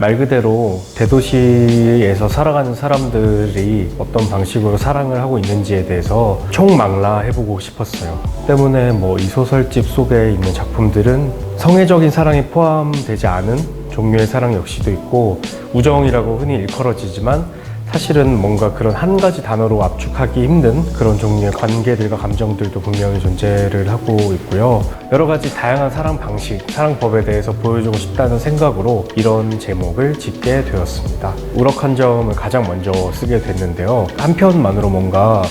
말 그대로 대도시에서 살아가는 사람들이 어떤 방식으로 사랑을 하고 있는지에 대해서 총망라해보고 싶었어요. 때문에 이 소설집 속에 있는 작품들은 성애적인 사랑이 포함되지 않은 종류의 사랑 역시도 있고, 우정이라고 흔히 일컬어지지만 사실은 뭔가 그런 한 가지 단어로 압축하기 힘든 그런 종류의 관계들과 감정들도 분명히 존재를 하고 있고요. 여러 가지 다양한 사랑 방식, 사랑법에 대해서 보여주고 싶다는 생각으로 이런 제목을 짓게 되었습니다. 우럭한 점을 가장 먼저 쓰게 됐는데요. 한 편만으로 뭔가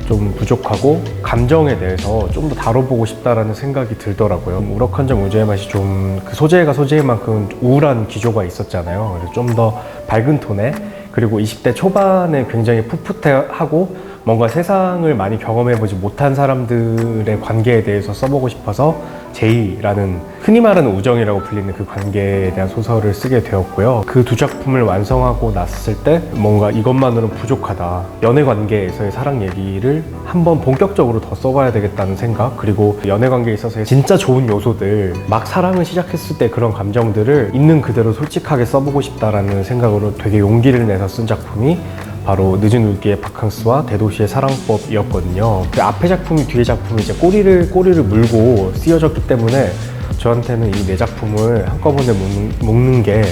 좀 부족하고 감정에 대해서 좀 더 다뤄보고 싶다라는 생각이 들더라고요. 우럭한 점 우주의 맛이 좀 그 소재가 소재만큼 우울한 기조가 있었잖아요. 그래서 좀 더 밝은 톤에, 그리고 20대 초반에 굉장히 풋풋해하고 뭔가 세상을 많이 경험해보지 못한 사람들의 관계에 대해서 써보고 싶어서 제이라는 흔히 말하는 우정이라고 불리는 그 관계에 대한 소설을 쓰게 되었고요. 그 두 작품을 완성하고 났을 때 뭔가 이것만으로는 부족하다. 연애 관계에서의 사랑 얘기를 한번 본격적으로 더 써봐야 되겠다는 생각, 그리고 연애 관계에 있어서의 진짜 좋은 요소들, 막 사랑을 시작했을 때 그런 감정들을 있는 그대로 솔직하게 써보고 싶다라는 생각으로 되게 용기를 내서 쓴 작품이 바로 늦은 울기의 바캉스와 대도시의 사랑법이었거든요. 그 앞에 작품이 뒤에 작품이 이제 꼬리를 물고 쓰여졌기 때문에 저한테는 이 네 작품을 한꺼번에 묶는 게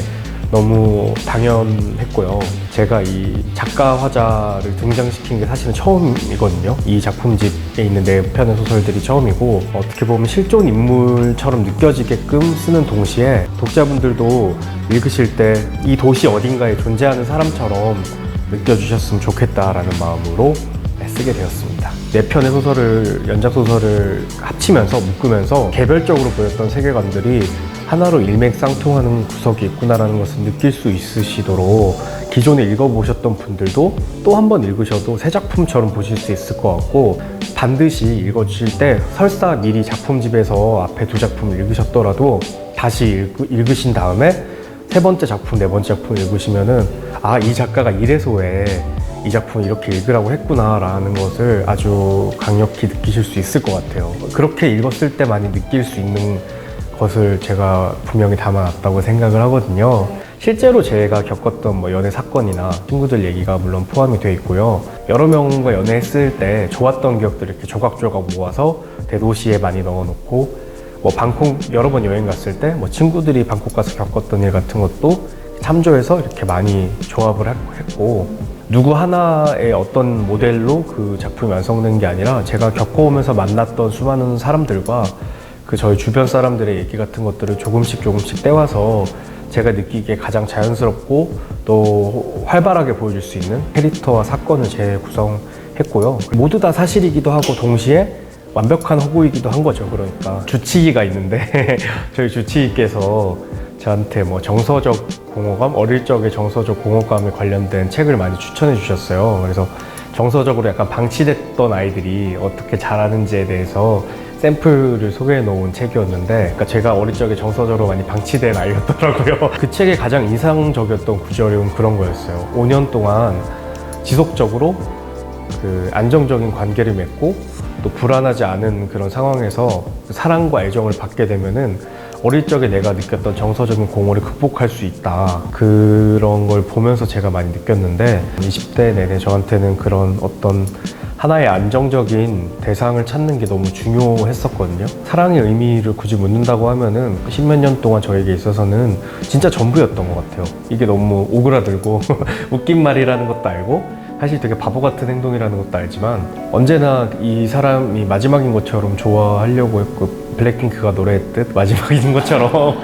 너무 당연했고요. 제가 이 작가 화자를 등장시킨 게 사실은 처음이거든요. 이 작품집에 있는 네 편의 소설들이 처음이고, 어떻게 보면 실존 인물처럼 느껴지게끔 쓰는 동시에 독자분들도 읽으실 때 이 도시 어딘가에 존재하는 사람처럼 느껴주셨으면 좋겠다라는 마음으로 쓰게 되었습니다. 네 편의 소설을, 연작 소설을 합치면서 묶으면서 개별적으로 보였던 세계관들이 하나로 일맥상통하는 구석이 있구나라는 것을 느낄 수 있으시도록 기존에 읽어보셨던 분들도 또 한 번 읽으셔도 새 작품처럼 보실 수 있을 것 같고, 반드시 읽어주실 때 설사 미리 작품집에서 앞에 두 작품을 읽으셨더라도 다시 읽으신 다음에 세 번째 작품, 네 번째 작품을 읽으시면은 이 작가가 이래서 왜 이 작품을 이렇게 읽으라고 했구나 라는 것을 아주 강력히 느끼실 수 있을 것 같아요. 그렇게 읽었을 때 많이 느낄 수 있는 것을 제가 분명히 담아놨다고 생각을 하거든요. 실제로 제가 겪었던 연애 사건이나 친구들 얘기가 물론 포함이 되어 있고요. 여러 명과 연애했을 때 좋았던 기억들을 이렇게 조각조각 모아서 대도시에 많이 넣어놓고, 방콕 여러 번 여행 갔을 때 친구들이 방콕 가서 겪었던 일 같은 것도 참조해서 이렇게 많이 조합을 했고, 누구 하나의 어떤 모델로 그 작품이 완성된 게 아니라 제가 겪어오면서 만났던 수많은 사람들과 저희 주변 사람들의 얘기 같은 것들을 조금씩 떼와서 제가 느끼기에 가장 자연스럽고 또 활발하게 보여줄 수 있는 캐릭터와 사건을 재구성했고요. 모두 다 사실이기도 하고 동시에 완벽한 허구이기도 한 거죠. 그러니까 주치의가 있는데 저희 주치의께서 저한테 정서적 공허감, 어릴 적에 정서적 공허감에 관련된 책을 많이 추천해 주셨어요. 그래서 정서적으로 약간 방치됐던 아이들이 어떻게 자라는지에 대해서 샘플을 소개해 놓은 책이었는데, 그러니까 제가 어릴 적에 정서적으로 많이 방치된 아이였더라고요. 그 책에 가장 인상적이었던 구절은 그런 거였어요. 5년 동안 지속적으로 안정적인 관계를 맺고 또 불안하지 않은 그런 상황에서 사랑과 애정을 받게 되면은 어릴 적에 내가 느꼈던 정서적인 공허를 극복할 수 있다. 그런 걸 보면서 제가 많이 느꼈는데, 20대 내내 저한테는 그런 어떤 하나의 안정적인 대상을 찾는 게 너무 중요했었거든요. 사랑의 의미를 굳이 묻는다고 하면은 십몇 년 동안 저에게 있어서는 진짜 전부였던 것 같아요. 이게 너무 오그라들고 웃긴 말이라는 것도 알고 사실 되게 바보 같은 행동이라는 것도 알지만, 언제나 이 사람이 마지막인 것처럼 좋아하려고 했고, 블랙핑크가 노래했듯 마지막인 것처럼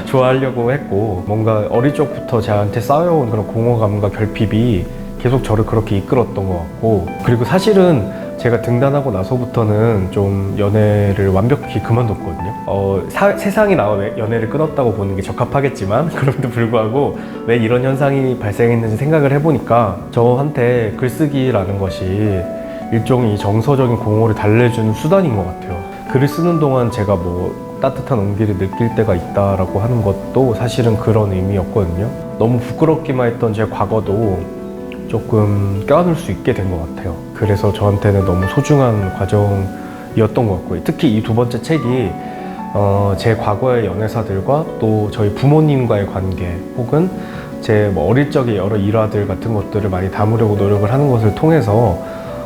좋아하려고 했고, 뭔가 어릴 적부터 저한테 쌓여온 그런 공허감과 결핍이 계속 저를 그렇게 이끌었던 것 같고, 그리고 사실은 제가 등단하고 나서부터는 좀 연애를 완벽히 그만뒀거든요. 세상이 나와 연애를 끊었다고 보는 게 적합하겠지만 그럼에도 불구하고 왜 이런 현상이 발생했는지 생각을 해보니까 저한테 글쓰기라는 것이 일종의 정서적인 공허를 달래주는 수단인 것 같아요. 글을 쓰는 동안 제가 따뜻한 온기를 느낄 때가 있다라고 하는 것도 사실은 그런 의미였거든요. 너무 부끄럽기만 했던 제 과거도 조금 껴안을 수 있게 된 것 같아요. 그래서 저한테는 너무 소중한 과정이었던 것 같고요. 특히 이 두 번째 책이 제 과거의 연애사들과 또 저희 부모님과의 관계 혹은 제 뭐 어릴 적의 여러 일화들 같은 것들을 많이 담으려고 노력을 하는 것을 통해서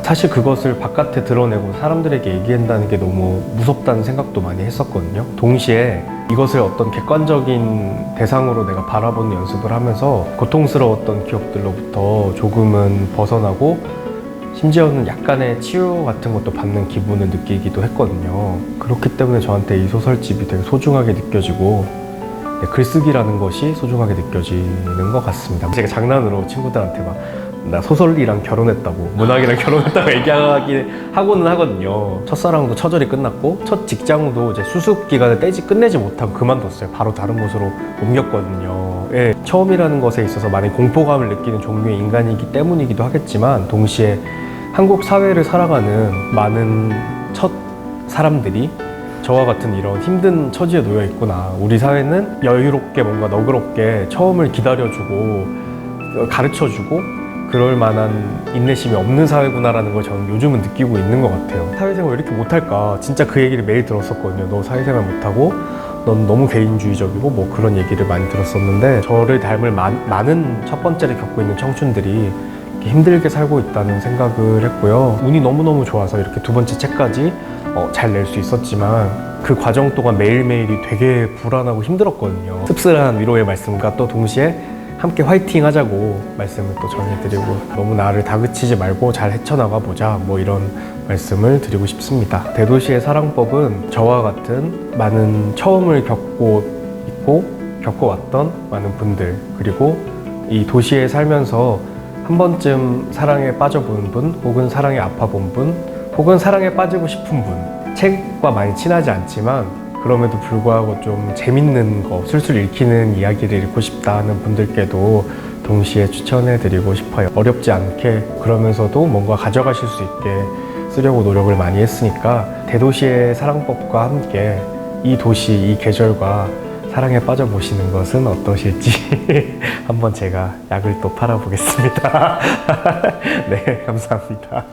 사실 그것을 바깥에 드러내고 사람들에게 얘기한다는 게 너무 무섭다는 생각도 많이 했었거든요. 동시에 이것을 어떤 객관적인 대상으로 내가 바라보는 연습을 하면서 고통스러웠던 기억들로부터 조금은 벗어나고 심지어는 약간의 치유 같은 것도 받는 기분을 느끼기도 했거든요. 그렇기 때문에 저한테 이 소설집이 되게 소중하게 느껴지고 글쓰기라는 것이 소중하게 느껴지는 것 같습니다. 제가 장난으로 친구들한테 막 나 소설이랑 결혼했다고 문학이랑 결혼했다고 얘기하고는 하거든요. 첫사랑도 처절히 끝났고 첫 직장도 이제 수습 기간을 끝내지 못하고 그만뒀어요. 바로 다른 곳으로 옮겼거든요. 예, 처음이라는 것에 있어서 많이 공포감을 느끼는 종류의 인간이기 때문이기도 하겠지만 동시에 한국 사회를 살아가는 많은 첫 사람들이 저와 같은 이런 힘든 처지에 놓여 있구나. 우리 사회는 여유롭게 뭔가 너그럽게 처음을 기다려주고 가르쳐주고 그럴 만한 인내심이 없는 사회구나라는 걸 저는 요즘은 느끼고 있는 것 같아요. 사회생활 왜 이렇게 못할까? 진짜 그 얘기를 매일 들었었거든요. 너 사회생활 못하고 넌 너무 개인주의적이고 뭐 그런 얘기를 많이 들었었는데 저를 닮을 많은 첫 번째를 겪고 있는 청춘들이 이렇게 힘들게 살고 있다는 생각을 했고요. 운이 너무너무 좋아서 이렇게 두 번째 책까지 잘 낼 수 있었지만 그 과정 동안 매일매일이 되게 불안하고 힘들었거든요. 씁쓸한 위로의 말씀과 또 동시에 함께 화이팅 하자고 말씀을 또 전해드리고 너무 나를 다그치지 말고 잘 헤쳐나가 보자 뭐 이런 말씀을 드리고 싶습니다. 대도시의 사랑법은 저와 같은 많은 처음을 겪고 있고 겪어왔던 많은 분들 그리고 이 도시에 살면서 한 번쯤 사랑에 빠져본 분 혹은 사랑에 아파본 분 혹은 사랑에 빠지고 싶은 분 책과 많이 친하지 않지만 그럼에도 불구하고 좀 재밌는 거, 술술 읽히는 이야기를 읽고 싶다 하는 분들께도 동시에 추천해드리고 싶어요. 어렵지 않게 그러면서도 뭔가 가져가실 수 있게 쓰려고 노력을 많이 했으니까 대도시의 사랑법과 함께 이 도시, 이 계절과 사랑에 빠져보시는 것은 어떠실지 한번 제가 약을 또 팔아보겠습니다. 네, 감사합니다.